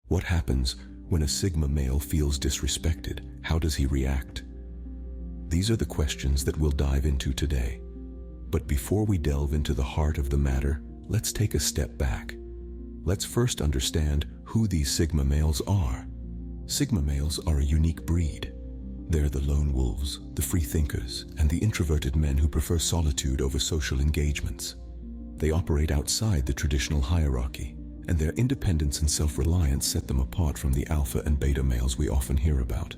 What happens when a Sigma male feels disrespected? How does he react? These are the questions that we'll dive into today. But before we delve into the heart of the matter, let's take a step back. Let's first understand who these Sigma males are. Sigma males are a unique breed. They're the lone wolves, the free thinkers, and the introverted men who prefer solitude over social engagements. They operate outside the traditional hierarchy, and their independence and self-reliance set them apart from the alpha and beta males we often hear about.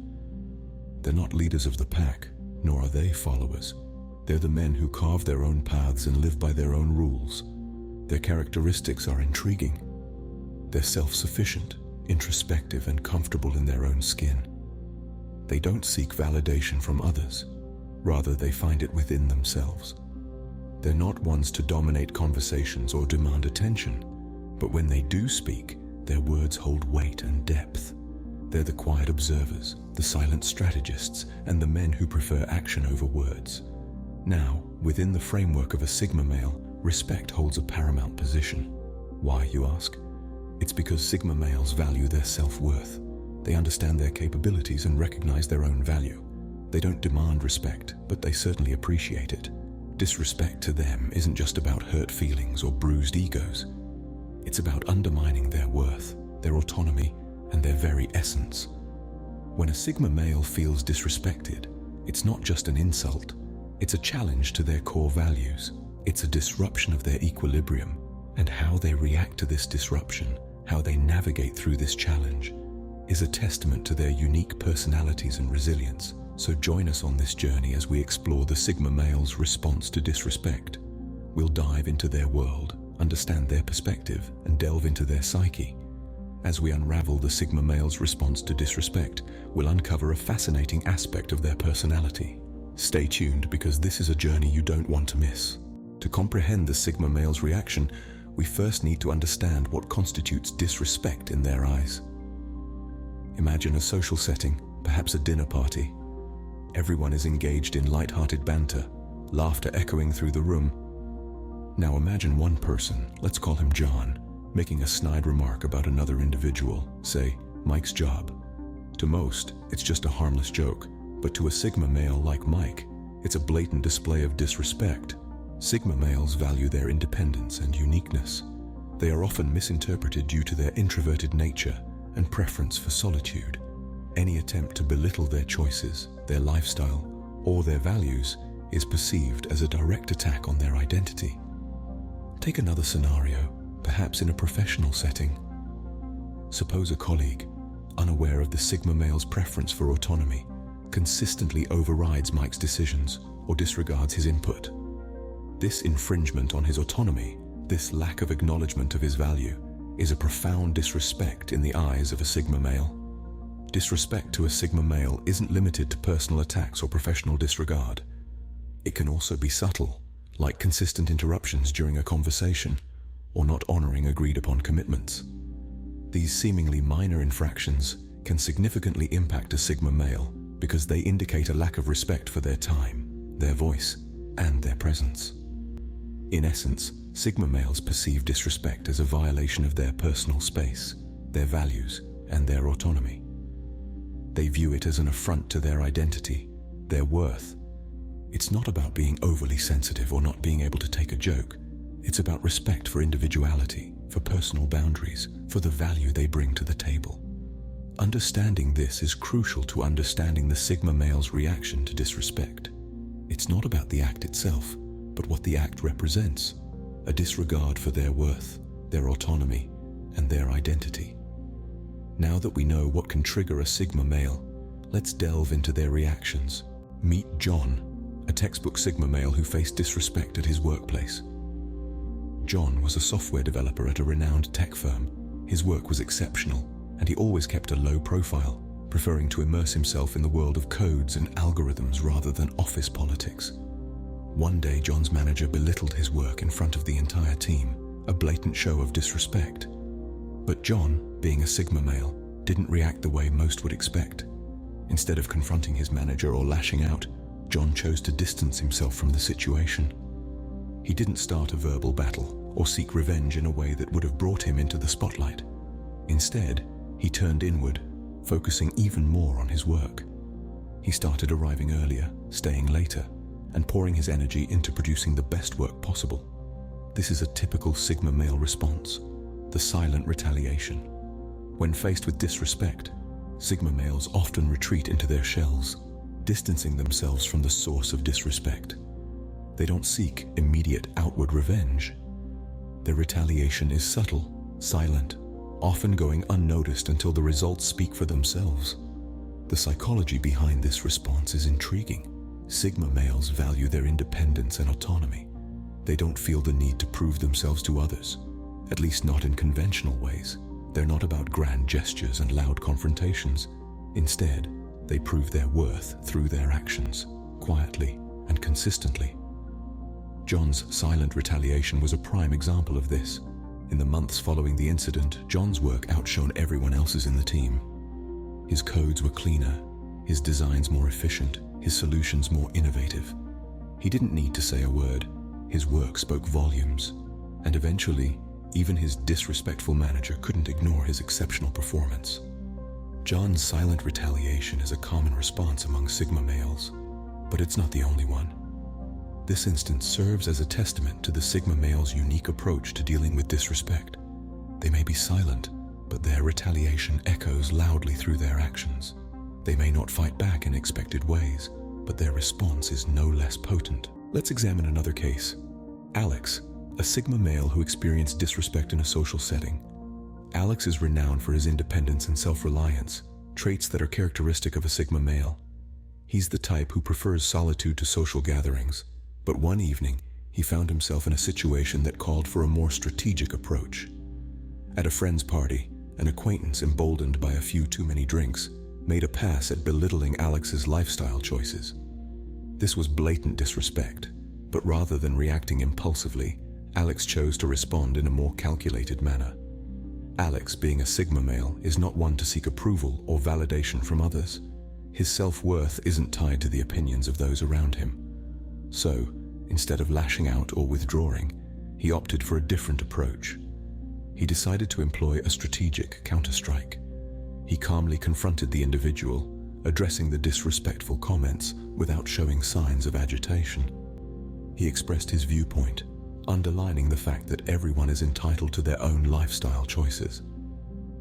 They're not leaders of the pack, nor are they followers. They're the men who carve their own paths and live by their own rules. Their characteristics are intriguing. They're self-sufficient, introspective, and comfortable in their own skin. They don't seek validation from others. Rather, they find it within themselves. They're not ones to dominate conversations or demand attention, but when they do speak, their words hold weight and depth. They're the quiet observers, the silent strategists, and the men who prefer action over words. Now, within the framework of a Sigma male, respect holds a paramount position. Why, you ask? It's because Sigma males value their self-worth. They understand their capabilities and recognize their own value. They don't demand respect, but they certainly appreciate it. Disrespect to them isn't just about hurt feelings or bruised egos. It's about undermining their worth, their autonomy, and their very essence. When a Sigma male feels disrespected, it's not just an insult. It's a challenge to their core values. It's a disruption of their equilibrium, and how they react to this disruption, how they navigate through this challenge, is a testament to their unique personalities and resilience. So join us on this journey as we explore the Sigma male's response to disrespect. We'll dive into their world, understand their perspective, and delve into their psyche. As we unravel the Sigma male's response to disrespect, we'll uncover a fascinating aspect of their personality. Stay tuned, because this is a journey you don't want to miss. To comprehend the Sigma male's reaction, we first need to understand what constitutes disrespect in their eyes. Imagine a social setting, perhaps a dinner party. Everyone is engaged in light-hearted banter, laughter echoing through the room. Now imagine one person, let's call him John, making a snide remark about another individual, say, Mike's job. To most, it's just a harmless joke, but to a Sigma male like Mike, it's a blatant display of disrespect. Sigma males value their independence and uniqueness. They are often misinterpreted due to their introverted nature and preference for solitude. Any attempt to belittle their choices, their lifestyle, or their values is perceived as a direct attack on their identity. Take another scenario, perhaps in a professional setting. Suppose a colleague, unaware of the Sigma male's preference for autonomy, consistently overrides Mike's decisions or disregards his input. This infringement on his autonomy, this lack of acknowledgement of his value, is a profound disrespect in the eyes of a Sigma male. Disrespect to a Sigma male isn't limited to personal attacks or professional disregard. It can also be subtle, like consistent interruptions during a conversation, or not honoring agreed-upon commitments. These seemingly minor infractions can significantly impact a Sigma male because they indicate a lack of respect for their time, their voice, and their presence. In essence, Sigma males perceive disrespect as a violation of their personal space, their values, and their autonomy. They view it as an affront to their identity, their worth. It's not about being overly sensitive or not being able to take a joke. It's about respect for individuality, for personal boundaries, for the value they bring to the table. Understanding this is crucial to understanding the Sigma male's reaction to disrespect. It's not about the act itself, but what the act represents, a disregard for their worth, their autonomy, and their identity. Now that we know what can trigger a Sigma male, let's delve into their reactions. Meet John, a textbook Sigma male who faced disrespect at his workplace. John was a software developer at a renowned tech firm. His work was exceptional, and he always kept a low profile, preferring to immerse himself in the world of codes and algorithms rather than office politics. One day, John's manager belittled his work in front of the entire team, a blatant show of disrespect. But John, being a Sigma male, didn't react the way most would expect. Instead of confronting his manager or lashing out, John chose to distance himself from the situation. He didn't start a verbal battle or seek revenge in a way that would have brought him into the spotlight. Instead, He turned inward, focusing even more on his work. He started arriving earlier, staying later, and pouring his energy into producing the best work possible. This is a typical Sigma male response, the silent retaliation. When faced with disrespect, Sigma males often retreat into their shells, distancing themselves from the source of disrespect. They don't seek immediate outward revenge. Their retaliation is subtle, silent, often going unnoticed until the results speak for themselves. The psychology behind this response is intriguing. Sigma males value their independence and autonomy. They don't feel the need to prove themselves to others, at least not in conventional ways. They're not about grand gestures and loud confrontations. Instead, they prove their worth through their actions, quietly and consistently. John's silent retaliation was a prime example of this. In the months following the incident, John's work outshone everyone else's in the team. His codes were cleaner, his designs more efficient, his solutions more innovative. He didn't need to say a word. His work spoke volumes, and eventually, even his disrespectful manager couldn't ignore his exceptional performance. John's silent retaliation is a common response among Sigma males, but it's not the only one. This instance serves as a testament to the Sigma male's unique approach to dealing with disrespect. They may be silent, but their retaliation echoes loudly through their actions. They may not fight back in expected ways, but their response is no less potent. Let's examine another case. Alex, a Sigma male who experienced disrespect in a social setting. Alex is renowned for his independence and self-reliance, traits that are characteristic of a Sigma male. He's the type who prefers solitude to social gatherings, but one evening, he found himself in a situation that called for a more strategic approach. At a friend's party, an acquaintance, emboldened by a few too many drinks, made a pass at belittling Alex's lifestyle choices. This was blatant disrespect, but rather than reacting impulsively, Alex chose to respond in a more calculated manner. Alex, being a Sigma male, is not one to seek approval or validation from others. His self-worth isn't tied to the opinions of those around him. So, instead of lashing out or withdrawing, he opted for a different approach. He decided to employ a strategic counterstrike. He calmly confronted the individual, addressing the disrespectful comments without showing signs of agitation. He expressed his viewpoint, underlining the fact that everyone is entitled to their own lifestyle choices.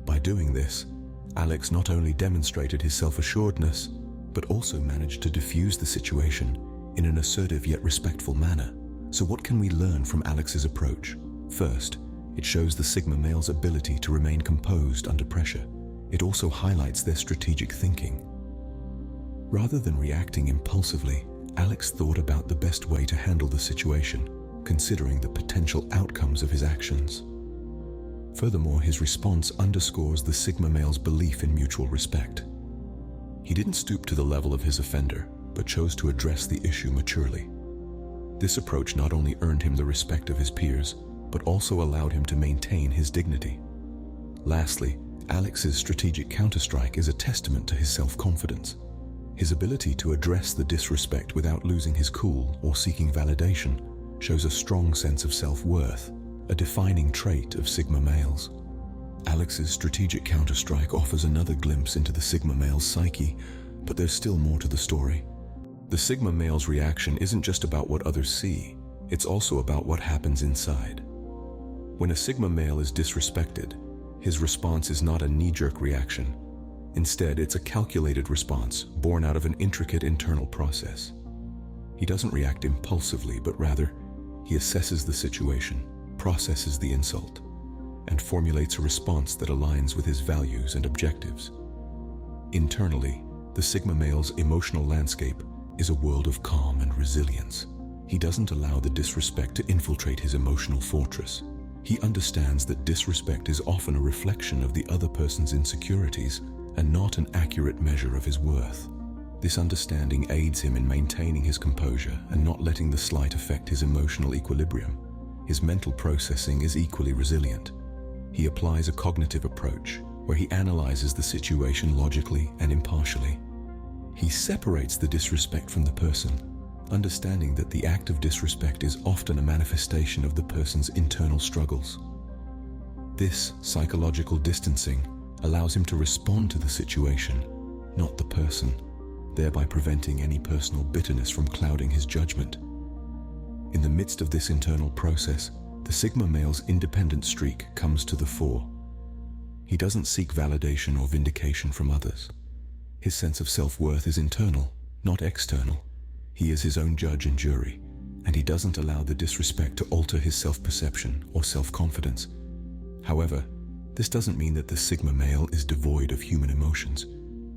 By doing this, Alex not only demonstrated his self-assuredness, but also managed to diffuse the situation in an assertive yet respectful manner. So what can we learn from Alex's approach? First, it shows the Sigma male's ability to remain composed under pressure. It also highlights their strategic thinking. Rather than reacting impulsively, Alex thought about the best way to handle the situation, considering the potential outcomes of his actions. Furthermore, his response underscores the Sigma male's belief in mutual respect. He didn't stoop to the level of his offender, but chose to address the issue maturely. This approach not only earned him the respect of his peers, but also allowed him to maintain his dignity. Lastly, Alex's strategic counterstrike is a testament to his self-confidence. His ability to address the disrespect without losing his cool or seeking validation shows a strong sense of self-worth, a defining trait of Sigma males. Alex's strategic counterstrike offers another glimpse into the Sigma male's psyche, but there's still more to the story. The Sigma male's reaction isn't just about what others see, it's also about what happens inside. When a Sigma male is disrespected, his response is not a knee-jerk reaction. Instead, it's a calculated response born out of an intricate internal process. He doesn't react impulsively, but rather, he assesses the situation, processes the insult, and formulates a response that aligns with his values and objectives. Internally, the Sigma male's emotional landscape is a world of calm and resilience. He doesn't allow the disrespect to infiltrate his emotional fortress. He understands that disrespect is often a reflection of the other person's insecurities and not an accurate measure of his worth. This understanding aids him in maintaining his composure and not letting the slight affect his emotional equilibrium. His mental processing is equally resilient. He applies a cognitive approach where he analyzes the situation logically and impartially. He separates the disrespect from the person, understanding that the act of disrespect is often a manifestation of the person's internal struggles. This psychological distancing allows him to respond to the situation, not the person, thereby preventing any personal bitterness from clouding his judgment. In the midst of this internal process, the Sigma male's independent streak comes to the fore. He doesn't seek validation or vindication from others. His sense of self-worth is internal, not external. He is his own judge and jury, and he doesn't allow the disrespect to alter his self-perception or self-confidence. However, this doesn't mean that the Sigma male is devoid of human emotions.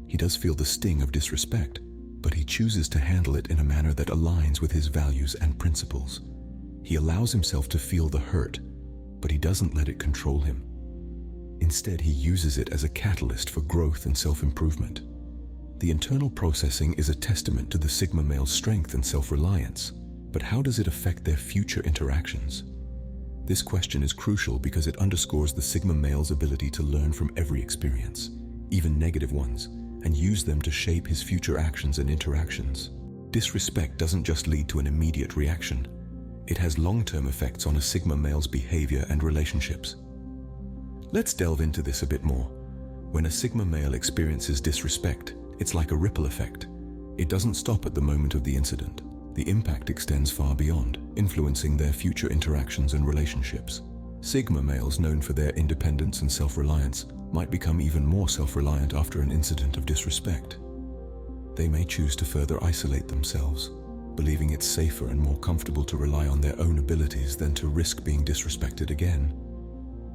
He does feel the sting of disrespect, but he chooses to handle it in a manner that aligns with his values and principles. He allows himself to feel the hurt, but he doesn't let it control him. Instead, he uses it as a catalyst for growth and self-improvement. The internal processing is a testament to the Sigma male's strength and self-reliance, but how does it affect their future interactions? This question is crucial because it underscores the Sigma male's ability to learn from every experience, even negative ones, and use them to shape his future actions and interactions. Disrespect doesn't just lead to an immediate reaction. It has long-term effects on a Sigma male's behavior and relationships. Let's delve into this a bit more. When a Sigma male experiences disrespect, it's like a ripple effect. It doesn't stop at the moment of the incident. The impact extends far beyond, influencing their future interactions and relationships. Sigma males known for their independence and self-reliance might become even more self-reliant after an incident of disrespect. They may choose to further isolate themselves, believing it's safer and more comfortable to rely on their own abilities than to risk being disrespected again.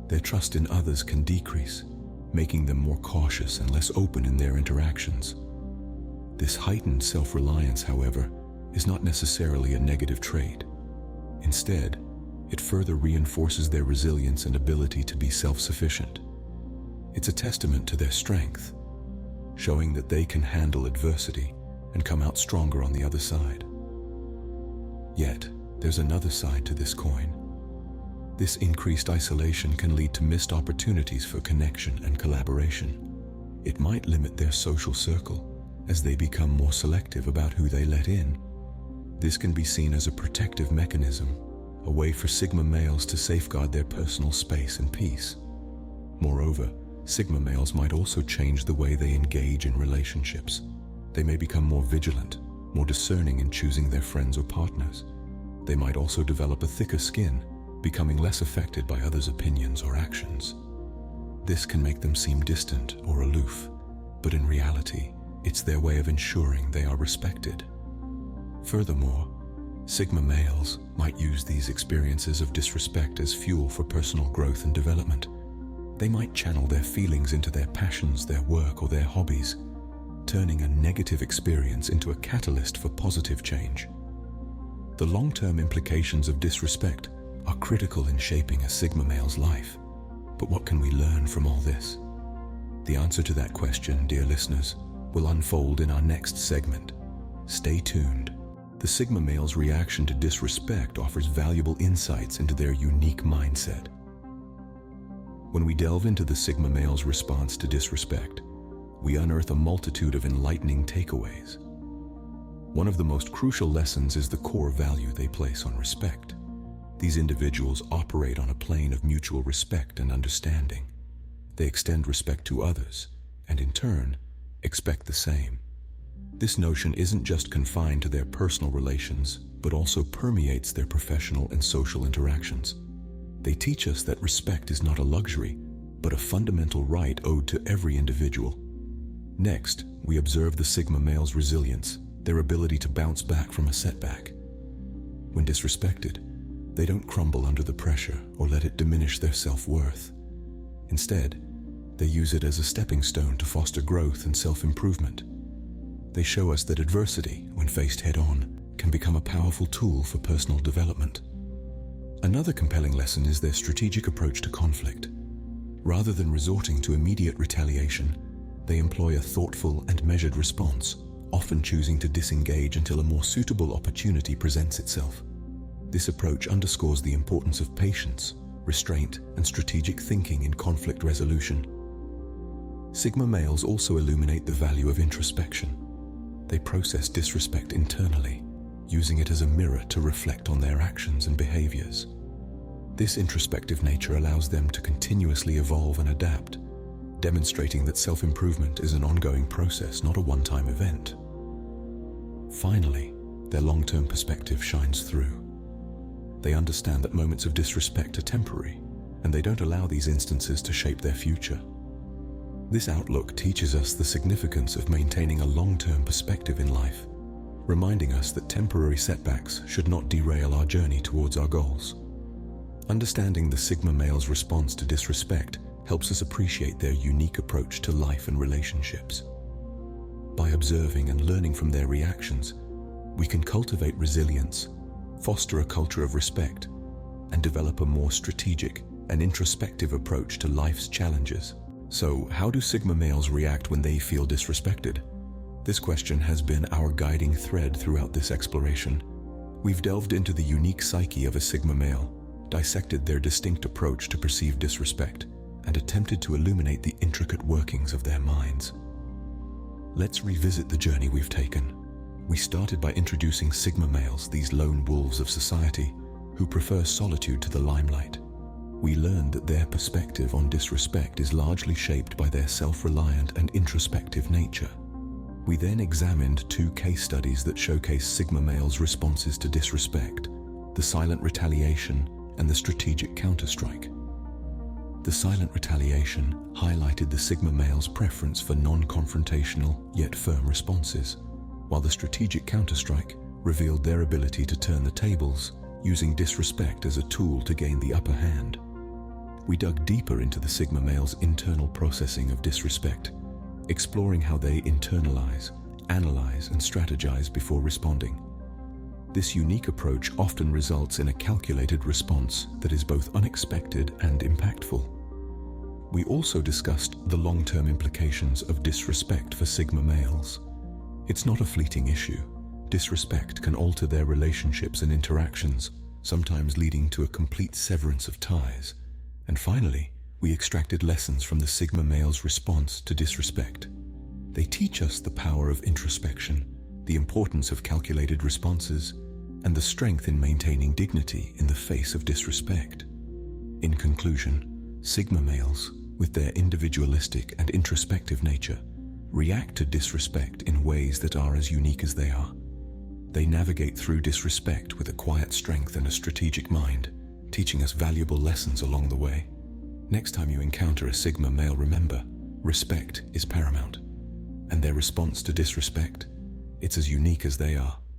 Their trust in others can decrease, making them more cautious and less open in their interactions. This heightened self-reliance, however, is not necessarily a negative trait. Instead, it further reinforces their resilience and ability to be self-sufficient. It's a testament to their strength, showing that they can handle adversity and come out stronger on the other side. Yet, there's another side to this coin. This increased isolation can lead to missed opportunities for connection and collaboration. It might limit their social circle as they become more selective about who they let in. This can be seen as a protective mechanism, a way for Sigma males to safeguard their personal space and peace. Moreover, Sigma males might also change the way they engage in relationships. They may become more vigilant, more discerning in choosing their friends or partners. They might also develop a thicker skin, becoming less affected by others' opinions or actions. This can make them seem distant or aloof, but in reality, it's their way of ensuring they are respected. Furthermore, Sigma males might use these experiences of disrespect as fuel for personal growth and development. They might channel their feelings into their passions, their work, or their hobbies, turning a negative experience into a catalyst for positive change. The long-term implications of disrespect are critical in shaping a Sigma male's life. But what can we learn from all this? The answer to that question, dear listeners, will unfold in our next segment. Stay tuned. The Sigma male's reaction to disrespect offers valuable insights into their unique mindset. When we delve into the Sigma male's response to disrespect, we unearth a multitude of enlightening takeaways. One of the most crucial lessons is the core value they place on respect. These individuals operate on a plane of mutual respect and understanding. They extend respect to others, and in turn, expect the same. This notion isn't just confined to their personal relations, but also permeates their professional and social interactions. They teach us that respect is not a luxury, but a fundamental right owed to every individual. Next, we observe the Sigma male's resilience, their ability to bounce back from a setback. When disrespected, they don't crumble under the pressure or let it diminish their self-worth. Instead, they use it as a stepping stone to foster growth and self-improvement. They show us that adversity, when faced head-on, can become a powerful tool for personal development. Another compelling lesson is their strategic approach to conflict. Rather than resorting to immediate retaliation, they employ a thoughtful and measured response, often choosing to disengage until a more suitable opportunity presents itself. This approach underscores the importance of patience, restraint, and strategic thinking in conflict resolution. Sigma males also illuminate the value of introspection. They process disrespect internally, using it as a mirror to reflect on their actions and behaviors. This introspective nature allows them to continuously evolve and adapt, demonstrating that self-improvement is an ongoing process, not a one-time event. Finally, their long-term perspective shines through. They understand that moments of disrespect are temporary, and they don't allow these instances to shape their future. This outlook teaches us the significance of maintaining a long-term perspective in life, reminding us that temporary setbacks should not derail our journey towards our goals. Understanding the Sigma male's response to disrespect helps us appreciate their unique approach to life and relationships. By observing and learning from their reactions, we can cultivate resilience, foster a culture of respect, and develop a more strategic and introspective approach to life's challenges. So, how do Sigma males react when they feel disrespected? This question has been our guiding thread throughout this exploration. We've delved into the unique psyche of a Sigma male, dissected their distinct approach to perceived disrespect, and attempted to illuminate the intricate workings of their minds. Let's revisit the journey we've taken. We started by introducing Sigma males, these lone wolves of society, who prefer solitude to the limelight. We learned that their perspective on disrespect is largely shaped by their self-reliant and introspective nature. We then examined 2 case studies that showcase Sigma males' responses to disrespect: the silent retaliation and the strategic counterstrike. The silent retaliation highlighted the Sigma male's preference for non-confrontational yet firm responses, while the strategic counterstrike revealed their ability to turn the tables, using disrespect as a tool to gain the upper hand. We dug deeper into the Sigma male's internal processing of disrespect, exploring how they internalize, analyze, and strategize before responding. This unique approach often results in a calculated response that is both unexpected and impactful. We also discussed the long-term implications of disrespect for Sigma males. It's not a fleeting issue. Disrespect can alter their relationships and interactions, sometimes leading to a complete severance of ties. And finally, we extracted lessons from the Sigma male's response to disrespect. They teach us the power of introspection, the importance of calculated responses, and the strength in maintaining dignity in the face of disrespect. In conclusion, Sigma males, with their individualistic and introspective nature, react to disrespect in ways that are as unique as they are. They navigate through disrespect with a quiet strength and a strategic mind, teaching us valuable lessons along the way. Next time you encounter a Sigma male, remember, respect is paramount, and their response to disrespect, it's as unique as they are.